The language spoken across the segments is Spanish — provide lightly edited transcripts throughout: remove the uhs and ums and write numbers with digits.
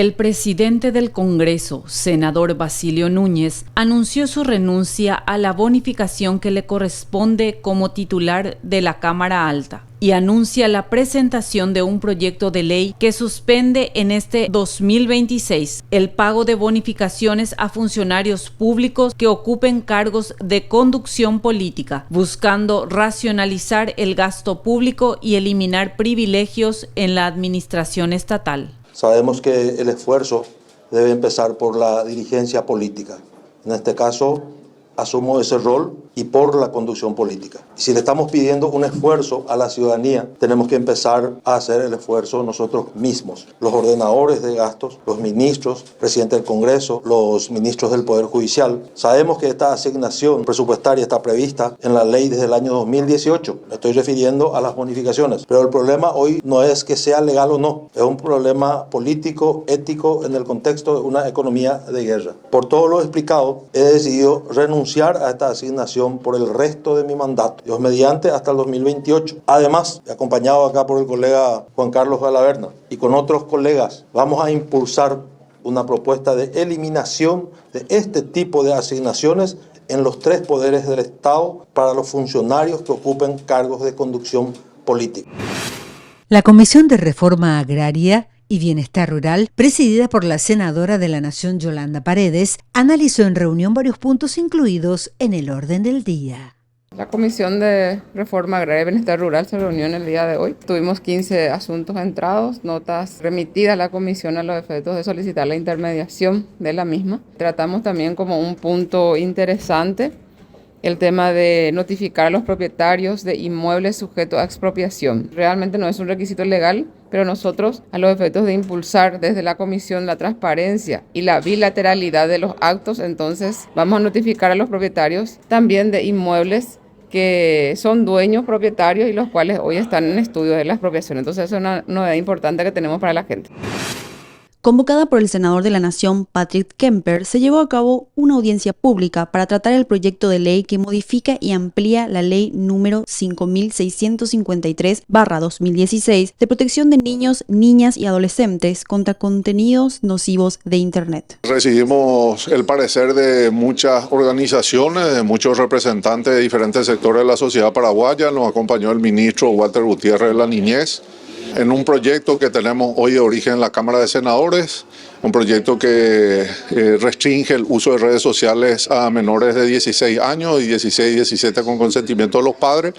El presidente del Congreso, senador Basilio Núñez, anunció su renuncia a la bonificación que le corresponde como titular de la Cámara Alta y anuncia la presentación de un proyecto de ley que suspende en este 2026 el pago de bonificaciones a funcionarios públicos que ocupen cargos de conducción política, buscando racionalizar el gasto público y eliminar privilegios en la administración estatal. Sabemos que el esfuerzo debe empezar por la dirigencia política. En este caso, asumo ese rol y por la conducción política. Y si le estamos pidiendo un esfuerzo a la ciudadanía, tenemos que empezar a hacer el esfuerzo nosotros mismos. Los ordenadores de gastos, los ministros, presidente del Congreso, los ministros del Poder Judicial. Sabemos que esta asignación presupuestaria está prevista en la ley desde el año 2018. Me estoy refiriendo a las bonificaciones. Pero el problema hoy no es que sea legal o no. Es un problema político, ético, en el contexto de una economía de guerra. Por todo lo explicado, he decidido renunciar a esta asignación por el resto de mi mandato, Dios mediante, hasta el 2028. Además, acompañado acá por el colega Juan Carlos Galaverna y con otros colegas, vamos a impulsar una propuesta de eliminación de este tipo de asignaciones en los 3 poderes del Estado para los funcionarios que ocupen cargos de conducción política. La Comisión de Reforma Agraria y Bienestar Rural, presidida por la senadora de la Nación Yolanda Paredes, analizó en reunión varios puntos incluidos en el orden del día. La Comisión de Reforma Agraria y Bienestar Rural se reunió en el día de hoy. Tuvimos 15 asuntos entrados, notas remitidas a la Comisión a los efectos de solicitar la intermediación de la misma. Tratamos también como un punto interesante el tema de notificar a los propietarios de inmuebles sujetos a expropiación. Realmente no es un requisito legal, pero nosotros, a los efectos de impulsar desde la Comisión la transparencia y la bilateralidad de los actos, entonces vamos a notificar a los propietarios también de inmuebles que son dueños propietarios y los cuales hoy están en estudio de la expropiación. Entonces eso es una novedad importante que tenemos para la gente. Convocada por el senador de la Nación, Patrick Kemper, se llevó a cabo una audiencia pública para tratar el proyecto de ley que modifica y amplía la ley número 5653/2016 de protección de niños, niñas y adolescentes contra contenidos nocivos de Internet. Recibimos el parecer de muchas organizaciones, de muchos representantes de diferentes sectores de la sociedad paraguaya. Nos acompañó el ministro Walter Gutiérrez de la Niñez, en un proyecto que tenemos hoy de origen en la Cámara de Senadores, un proyecto que restringe el uso de redes sociales a menores de 16 años y 16 y 17 con consentimiento de los padres.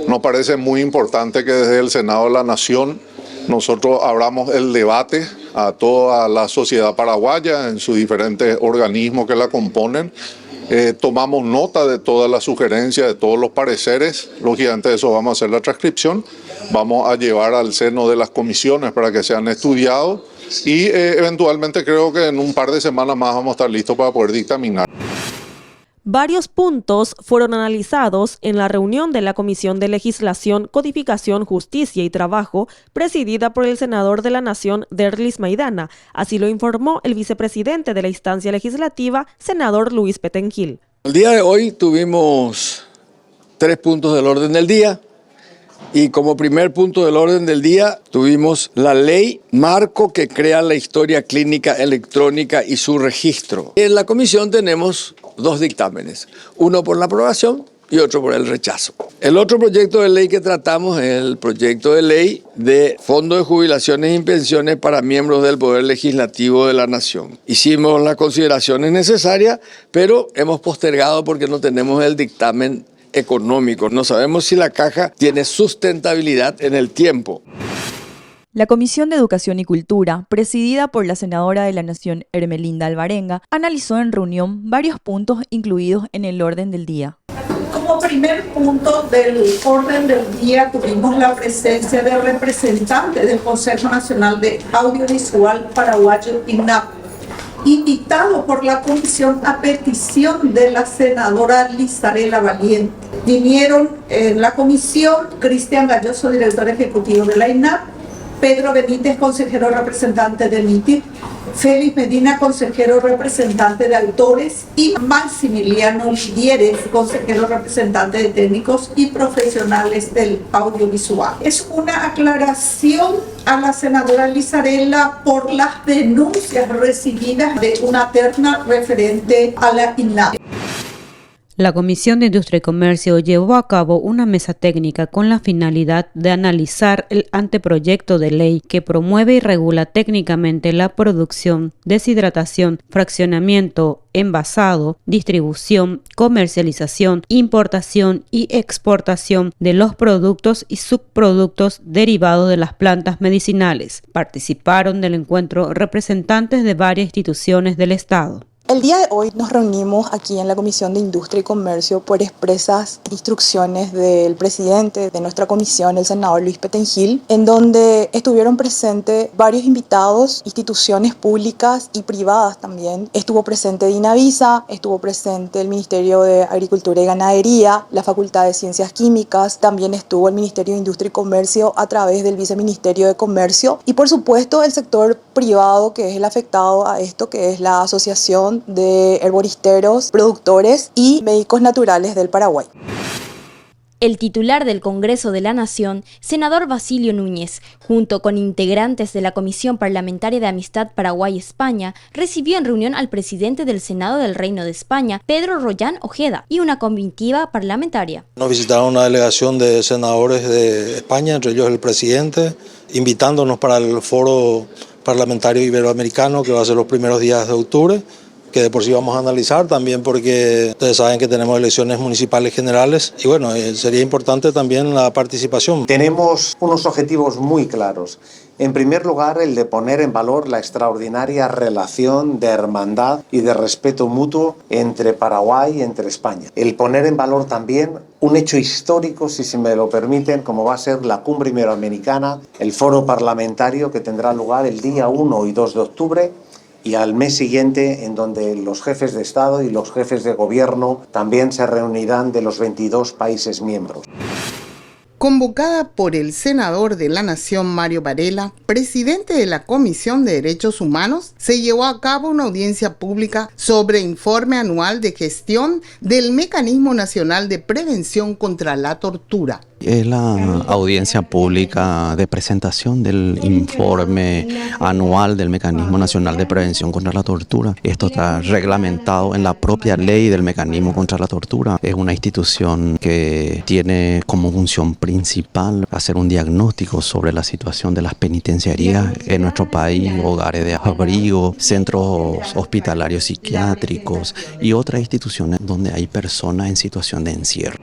Nos parece muy importante que desde el Senado de la Nación nosotros abramos el debate a toda la sociedad paraguaya en sus diferentes organismos que la componen. Tomamos nota de todas las sugerencias, de todos los pareceres. Lógicamente de eso vamos a hacer la transcripción. Vamos a llevar al seno de las comisiones para que sean estudiados y eventualmente creo que en un par de semanas más vamos a estar listos para poder dictaminar. Varios puntos fueron analizados en la reunión de la Comisión de Legislación, Codificación, Justicia y Trabajo, presidida por el senador de la Nación, Derlis Maidana. Así lo informó el vicepresidente de la instancia legislativa, senador Luis Petengil. El día de hoy tuvimos 3 puntos del orden del día. Y como primer punto del orden del día tuvimos la ley marco que crea la historia clínica electrónica y su registro. En la comisión tenemos 2 dictámenes, uno por la aprobación y otro por el rechazo. El otro proyecto de ley que tratamos es el proyecto de ley de Fondo de Jubilaciones y Pensiones para miembros del Poder Legislativo de la Nación. Hicimos las consideraciones necesarias, pero hemos postergado porque no tenemos el dictamen económico. No sabemos si la caja tiene sustentabilidad en el tiempo. La Comisión de Educación y Cultura, presidida por la senadora de la Nación, Ermelinda Alvarenga, analizó en reunión varios puntos incluidos en el orden del día. Como primer punto del orden del día tuvimos la presencia de representantes del Consejo Nacional de Audiovisual Paraguayo, INAP, invitado por la Comisión a petición de la senadora Lizarela Valiente. Vinieron en la comisión Cristian Galloso, director ejecutivo de la INAP, Pedro Benítez, consejero representante de MITIR, Félix Medina, consejero representante de autores, y Maximiliano Lidieres, consejero representante de técnicos y profesionales del audiovisual. Es una aclaración a la senadora Lizarella por las denuncias recibidas de una terna referente a la INAP. La Comisión de Industria y Comercio llevó a cabo una mesa técnica con la finalidad de analizar el anteproyecto de ley que promueve y regula técnicamente la producción, deshidratación, fraccionamiento, envasado, distribución, comercialización, importación y exportación de los productos y subproductos derivados de las plantas medicinales. Participaron del encuentro representantes de varias instituciones del Estado. El día de hoy nos reunimos aquí en la Comisión de Industria y Comercio por expresas instrucciones del presidente de nuestra comisión, el senador Luis Petengil, en donde estuvieron presentes varios invitados, instituciones públicas y privadas también. Estuvo presente Dinavisa, estuvo presente el Ministerio de Agricultura y Ganadería, la Facultad de Ciencias Químicas, también estuvo el Ministerio de Industria y Comercio a través del Viceministerio de Comercio y por supuesto el sector privado que es el afectado a esto, que es la Asociación de Herboristeros, Productores y Médicos Naturales del Paraguay. El titular del Congreso de la Nación, senador Basilio Núñez, junto con integrantes de la Comisión Parlamentaria de Amistad Paraguay-España, recibió en reunión al presidente del Senado del Reino de España, Pedro Rollán Ojeda, y una comitiva parlamentaria. Nos visitaron una delegación de senadores de España, entre ellos el presidente, invitándonos para el foro parlamentario iberoamericano que va a ser los primeros días de octubre, que de por sí vamos a analizar también porque ustedes saben que tenemos elecciones municipales generales y bueno, sería importante también la participación. Tenemos unos objetivos muy claros. En primer lugar, el de poner en valor la extraordinaria relación de hermandad y de respeto mutuo entre Paraguay y entre España. El poner en valor también un hecho histórico, si se me lo permiten, como va a ser la Cumbre Iberoamericana, el foro parlamentario que tendrá lugar el día 1 y 2 de octubre, y al mes siguiente, en donde los jefes de Estado y los jefes de Gobierno también se reunirán de los 22 países miembros. Convocada por el senador de la Nación Mario Varela, presidente de la Comisión de Derechos Humanos, se llevó a cabo una audiencia pública sobre informe anual de gestión del Mecanismo Nacional de Prevención contra la Tortura. Es la audiencia pública de presentación del informe anual del Mecanismo Nacional de Prevención contra la Tortura. Esto está reglamentado en la propia ley del Mecanismo contra la Tortura. Es una institución que tiene como función principal hacer un diagnóstico sobre la situación de las penitenciarías en nuestro país, hogares de abrigo, centros hospitalarios psiquiátricos y otras instituciones donde hay personas en situación de encierro.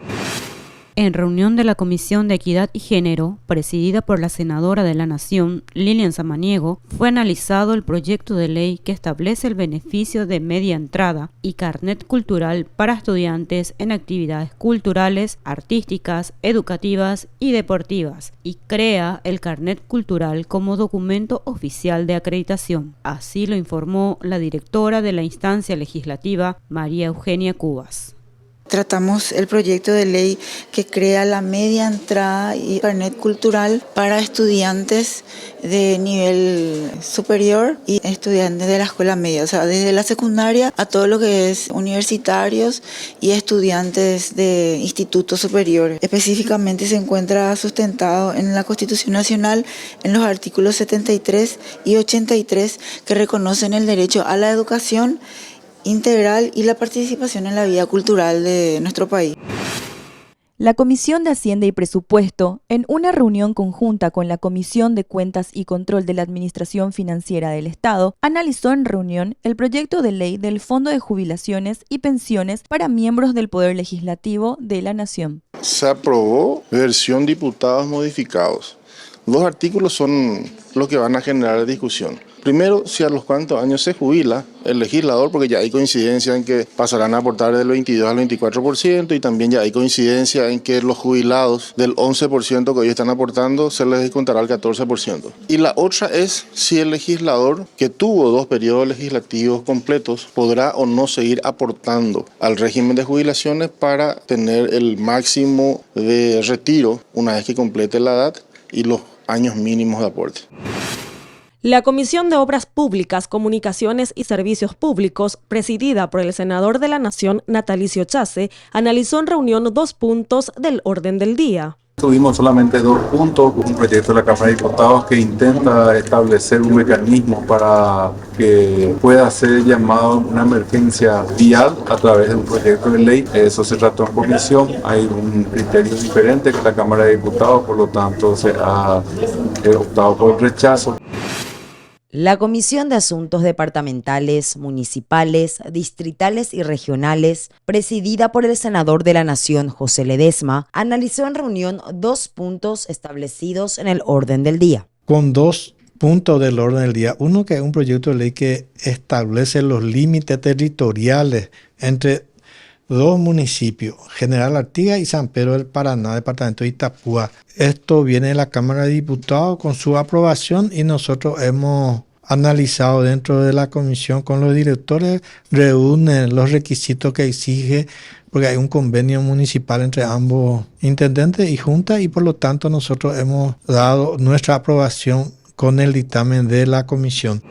En reunión de la Comisión de Equidad y Género, presidida por la senadora de la Nación, Lilian Samaniego, fue analizado el proyecto de ley que establece el beneficio de media entrada y carnet cultural para estudiantes en actividades culturales, artísticas, educativas y deportivas, y crea el carnet cultural como documento oficial de acreditación. Así lo informó la directora de la instancia legislativa, María Eugenia Cubas. Tratamos el proyecto de ley que crea la media entrada y carnet cultural para estudiantes de nivel superior y estudiantes de la escuela media, o sea, desde la secundaria a todo lo que es universitarios y estudiantes de institutos superiores. Específicamente se encuentra sustentado en la Constitución Nacional en los artículos 73 y 83 que reconocen el derecho a la educación integral y la participación en la vida cultural de nuestro país. La Comisión de Hacienda y Presupuesto, en una reunión conjunta con la Comisión de Cuentas y Control de la Administración Financiera del Estado, analizó en reunión el proyecto de ley del Fondo de Jubilaciones y Pensiones para miembros del Poder Legislativo de la Nación. Se aprobó versión diputados modificados. 2 artículos son los que van a generar discusión. Primero, si a los cuántos años se jubila el legislador, porque ya hay coincidencia en que pasarán a aportar del 22 al 24% y también ya hay coincidencia en que los jubilados del 11% que hoy están aportando se les descontará el 14%. Y la otra es si el legislador que tuvo 2 periodos legislativos completos podrá o no seguir aportando al régimen de jubilaciones para tener el máximo de retiro una vez que complete la edad y los años mínimos de aporte. La Comisión de Obras Públicas, Comunicaciones y Servicios Públicos, presidida por el senador de la Nación, Natalicio Chase, analizó en reunión 2 puntos del orden del día. Tuvimos solamente 2 puntos, un proyecto de la Cámara de Diputados que intenta establecer un mecanismo para que pueda ser llamado una emergencia vial a través de un proyecto de ley. Eso se trató en comisión, hay un criterio diferente que la Cámara de Diputados, por lo tanto se ha optado por el rechazo. La Comisión de Asuntos Departamentales, Municipales, Distritales y Regionales, presidida por el senador de la Nación, José Ledesma, analizó en reunión 2 puntos establecidos en el orden del día. Con 2 puntos del orden del día. Uno, que es un proyecto de ley que establece los límites territoriales entre 2 municipios, General Artigas y San Pedro del Paraná, departamento de Itapúa. Esto viene de la Cámara de Diputados con su aprobación y nosotros hemos analizado dentro de la comisión con los directores, reúnen los requisitos que exige, porque hay un convenio municipal entre ambos intendentes y juntas, y por lo tanto nosotros hemos dado nuestra aprobación con el dictamen de la comisión.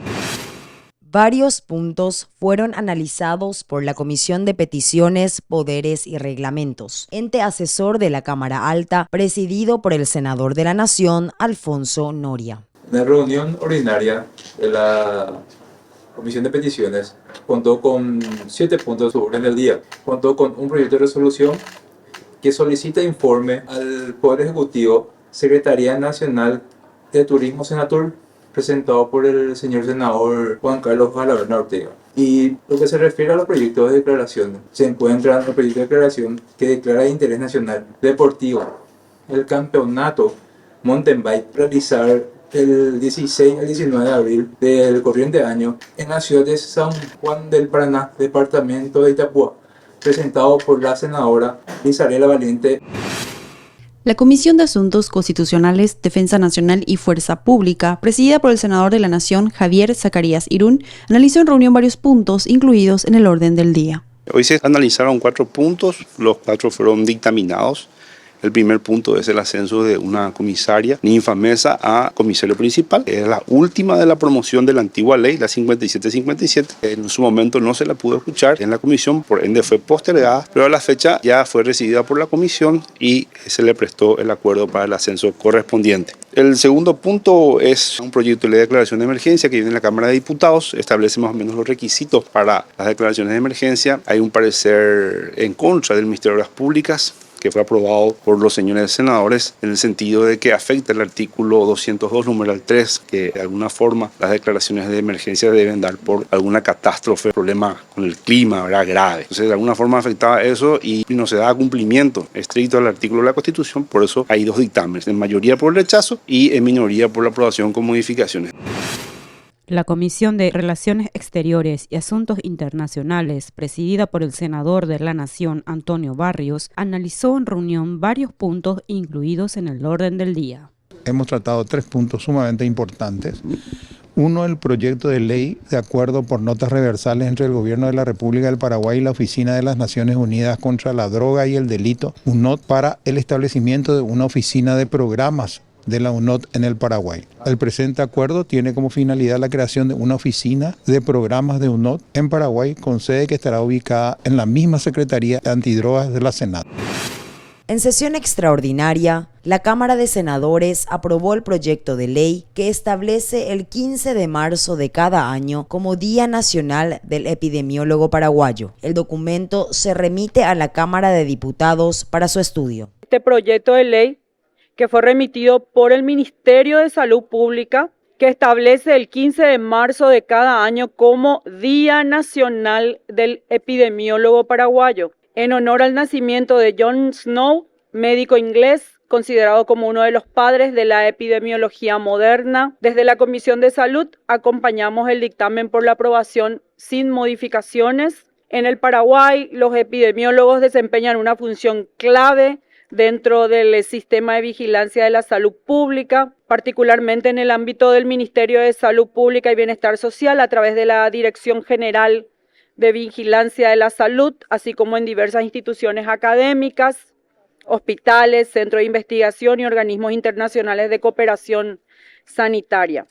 Varios puntos fueron analizados por la Comisión de Peticiones, Poderes y Reglamentos, ente asesor de la Cámara Alta, presidido por el senador de la Nación, Alfonso Noria. En la reunión ordinaria de la Comisión de Peticiones contó con 7 puntos sobre orden del día. Contó con un proyecto de resolución que solicita informe al Poder Ejecutivo, Secretaría Nacional de Turismo Senatur, presentado por el señor senador Juan Carlos Galarza Ortega. Y lo que se refiere a los proyectos de declaración, se encuentra en el proyecto de declaración que declara de interés nacional deportivo el campeonato mountain bike realizar el 16 al 19 de abril del corriente año en la ciudad de San Juan del Paraná, departamento de Itapúa, presentado por la senadora Isabela Valiente. La Comisión de Asuntos Constitucionales, Defensa Nacional y Fuerza Pública, presidida por el senador de la Nación, Javier Zacarías Irún, analizó en reunión varios puntos incluidos en el orden del día. Hoy se analizaron 4 puntos, los 4 fueron dictaminados. El primer punto es el ascenso de una comisaria, Ninfa Mesa, a comisario principal. Es la última de la promoción de la antigua ley, la 5757. En su momento no se la pudo escuchar en la comisión, por ende fue postergada, pero a la fecha ya fue recibida por la comisión y se le prestó el acuerdo para el ascenso correspondiente. El segundo punto es un proyecto de ley de declaración de emergencia que viene en la Cámara de Diputados. Establece más o menos los requisitos para las declaraciones de emergencia. Hay un parecer en contra del Ministerio de Obras Públicas, que fue aprobado por los señores senadores en el sentido de que afecta el artículo 202, numeral 3, que de alguna forma las declaraciones de emergencia deben dar por alguna catástrofe, problema con el clima, ¿verdad?, grave. Entonces, de alguna forma afectaba eso y no se daba cumplimiento estricto al artículo de la Constitución, por eso hay 2 dictámenes, en mayoría por el rechazo y en minoría por la aprobación con modificaciones. La Comisión de Relaciones Exteriores y Asuntos Internacionales, presidida por el senador de la Nación, Antonio Barrios, analizó en reunión varios puntos incluidos en el orden del día. Hemos tratado 3 puntos sumamente importantes. Uno, el proyecto de ley de acuerdo por notas reversales entre el Gobierno de la República del Paraguay y la Oficina de las Naciones Unidas contra la Droga y el Delito, UNOD, para el establecimiento de una oficina de programas de la UNOD en el Paraguay. El presente acuerdo tiene como finalidad la creación de una oficina de programas de UNOD en Paraguay con sede que estará ubicada en la misma Secretaría de Antidrogas de la Senat. En sesión extraordinaria, la Cámara de Senadores aprobó el proyecto de ley que establece el 15 de marzo de cada año como Día Nacional del Epidemiólogo Paraguayo. El documento se remite a la Cámara de Diputados para su estudio. Este proyecto de ley, que fue remitido por el Ministerio de Salud Pública, que establece el 15 de marzo de cada año como Día Nacional del Epidemiólogo Paraguayo, en honor al nacimiento de John Snow, médico inglés, considerado como uno de los padres de la epidemiología moderna. Desde la Comisión de Salud acompañamos el dictamen por la aprobación sin modificaciones. En el Paraguay, los epidemiólogos desempeñan una función clave dentro del sistema de vigilancia de la salud pública, particularmente en el ámbito del Ministerio de Salud Pública y Bienestar Social a través de la Dirección General de Vigilancia de la Salud, así como en diversas instituciones académicas, hospitales, centros de investigación y organismos internacionales de cooperación sanitaria.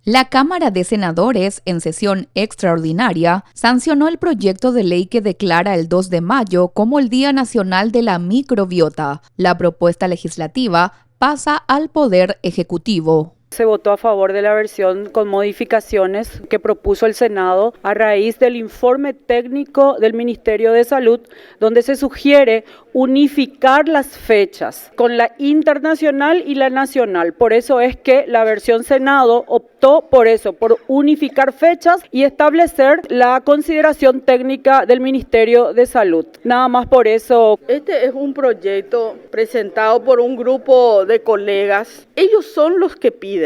La Cámara de Senadores, en sesión extraordinaria, sancionó el proyecto de ley que declara el 2 de mayo como el Día Nacional de la Microbiota. La propuesta legislativa pasa al Poder Ejecutivo. Se votó a favor de la versión con modificaciones que propuso el Senado a raíz del informe técnico del Ministerio de Salud, donde se sugiere unificar las fechas con la internacional y la nacional. Por eso es que la versión Senado optó por eso, por unificar fechas y establecer la consideración técnica del Ministerio de Salud. Nada más por eso. Este es un proyecto presentado por un grupo de colegas. Ellos son los que piden.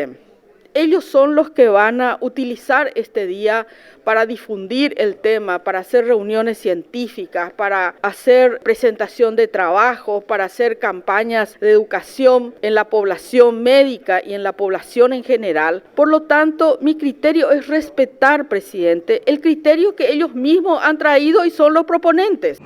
Ellos son los que van a utilizar este día para difundir el tema, para hacer reuniones científicas, para hacer presentación de trabajos, para hacer campañas de educación en la población médica y en la población en general. Por lo tanto, mi criterio es respetar, presidente, el criterio que ellos mismos han traído y son los proponentes.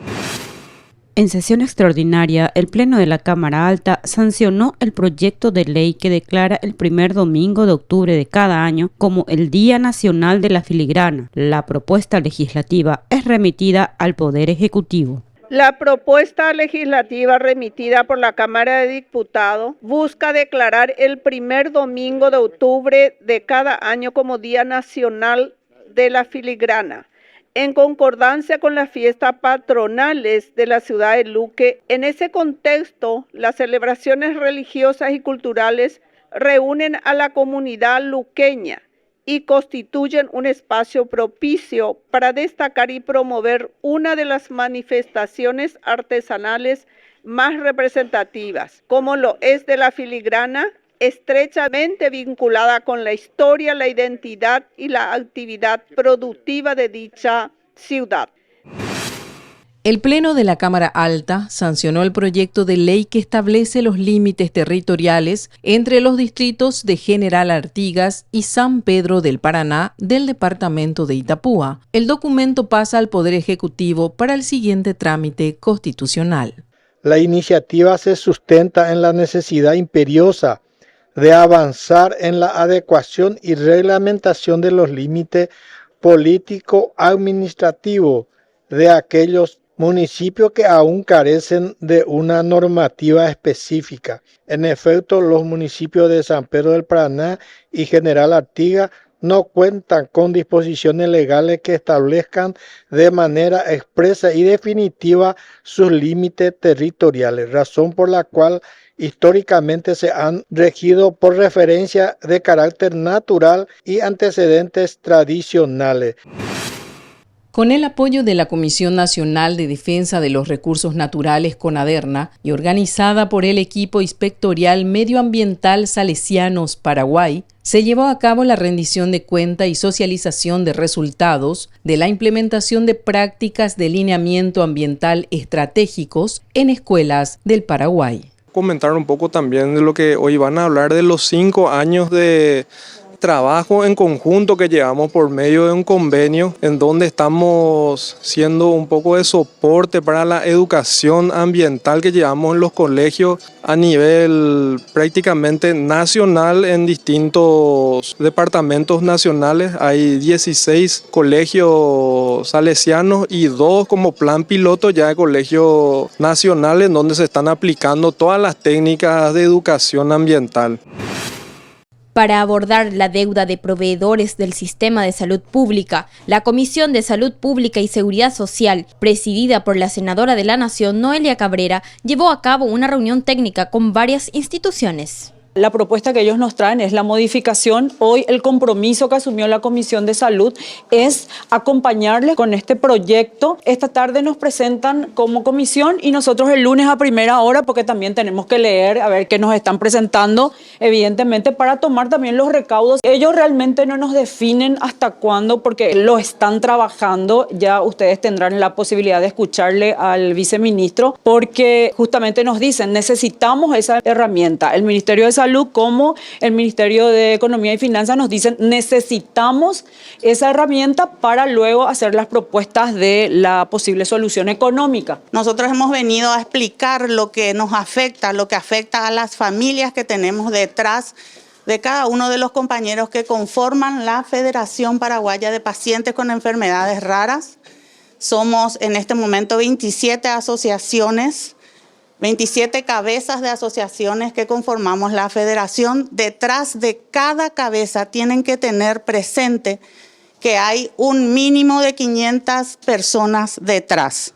En sesión extraordinaria, el Pleno de la Cámara Alta sancionó el proyecto de ley que declara el primer domingo de octubre de cada año como el Día Nacional de la Filigrana. La propuesta legislativa es remitida al Poder Ejecutivo. La propuesta legislativa remitida por la Cámara de Diputados busca declarar el primer domingo de octubre de cada año como Día Nacional de la Filigrana, en concordancia con las fiestas patronales de la ciudad de Luque. En ese contexto, las celebraciones religiosas y culturales reúnen a la comunidad luqueña y constituyen un espacio propicio para destacar y promover una de las manifestaciones artesanales más representativas, como lo es de la filigrana, estrechamente vinculada con la historia, la identidad y la actividad productiva de dicha ciudad. El Pleno de la Cámara Alta sancionó el proyecto de ley que establece los límites territoriales entre los distritos de General Artigas y San Pedro del Paraná del departamento de Itapúa. El documento pasa al Poder Ejecutivo para el siguiente trámite constitucional. La iniciativa se sustenta en la necesidad imperiosa de avanzar en la adecuación y reglamentación de los límites político-administrativos de aquellos municipios que aún carecen de una normativa específica. En efecto, los municipios de San Pedro del Paraná y General Artigas no cuentan con disposiciones legales que establezcan de manera expresa y definitiva sus límites territoriales, razón por la cual históricamente se han regido por referencia de carácter natural y antecedentes tradicionales. Con el apoyo de la Comisión Nacional de Defensa de los Recursos Naturales CONADERNA y organizada por el equipo inspectorial medioambiental Salesianos Paraguay, se llevó a cabo la rendición de cuenta y socialización de resultados de la implementación de prácticas de lineamiento ambiental estratégicos en escuelas del Paraguay. Comentar un poco también de lo que hoy van a hablar de los 5 años de trabajo en conjunto que llevamos por medio de un convenio en donde estamos siendo un poco de soporte para la educación ambiental que llevamos en los colegios a nivel prácticamente nacional en distintos departamentos nacionales. Hay 16 colegios salesianos y 2 como plan piloto ya de colegios nacionales en donde se están aplicando todas las técnicas de educación ambiental. Para abordar la deuda de proveedores del sistema de salud pública, la Comisión de Salud Pública y Seguridad Social, presidida por la senadora de la Nación, Noelia Cabrera, llevó a cabo una reunión técnica con varias instituciones. La propuesta que ellos nos traen es la modificación. Hoy el compromiso que asumió la Comisión de Salud es acompañarles con este proyecto. Esta tarde nos presentan como comisión y nosotros el lunes a primera hora, porque también tenemos que leer a ver qué nos están presentando, evidentemente para tomar también los recaudos. Ellos realmente no nos definen hasta cuándo porque lo están trabajando. Ya ustedes tendrán la posibilidad de escucharle al viceministro porque justamente nos dicen necesitamos esa herramienta. El Ministerio de Salud como el Ministerio de Economía y Finanzas nos dicen necesitamos esa herramienta para luego hacer las propuestas de la posible solución económica. Nosotros hemos venido a explicar lo que nos afecta, lo que afecta a las familias que tenemos detrás de cada uno de los compañeros que conforman la Federación Paraguaya de Pacientes con Enfermedades Raras. Somos en este momento 27 asociaciones, 27 cabezas de asociaciones que conformamos la federación. Detrás de cada cabeza tienen que tener presente que hay un mínimo de 500 personas detrás.